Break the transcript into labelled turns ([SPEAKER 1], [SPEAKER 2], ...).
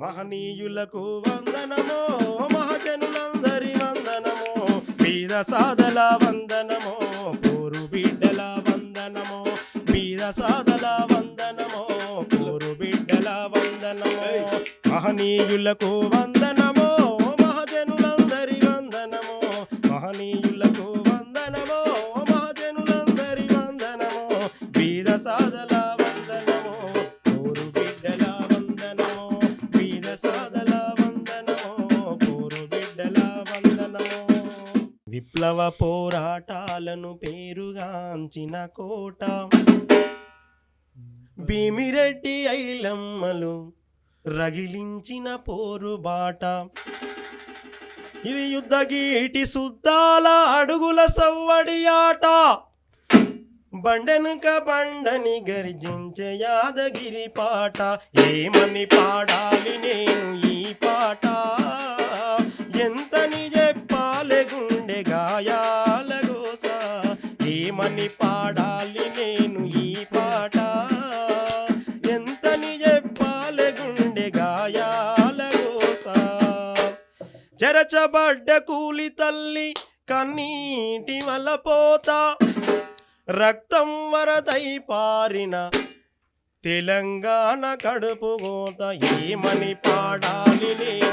[SPEAKER 1] మహనీయులకు వందనమో, మహాజనులందరి వందనమో, వీర సాదల వందనమో, పోరు బిడ్డల వందనమో, వీర సాదల వందనమో, పోరు బిడ్డల వందనమో. మహనీయులకు వందనమో, మహాజనులందరి వందనమో, మహనీయులకు వందనమో, మహాజనులందరి వందనమో, వీర సాదల వందనమో, పోరు బిడ్డల వందనమో, వీర సాదల వందనమో, పోరు బిడ్డల వందనమో. విప్లవ పోరాటాలను పేరుగాంచిన కోట భీమిరెడ్డి ఐలమ్మలు రగిలించిన పోరుబాట. ఇది యుద్ధగీటి సుద్దాల అడుగుల సవ్వడి ఆట. బండెనుక బండని గర్జించే యాదగిరి పాట. ఏమని పాడాలి నేను ఈ పాట, ఎంతని చెప్పాలి గుండె గాయాల గోస. ఏమని పాడాలి నేను ఈ పాట, ఎంతని చెప్పాలి గుండె గాయాల గోస. చెరచబడ్డ కూలి తల్లి కన్నీటి వలపోత, రక్తం వరదై పారిన తెలంగాణ కడుపు గోత. ఏమని పాడాలి నేను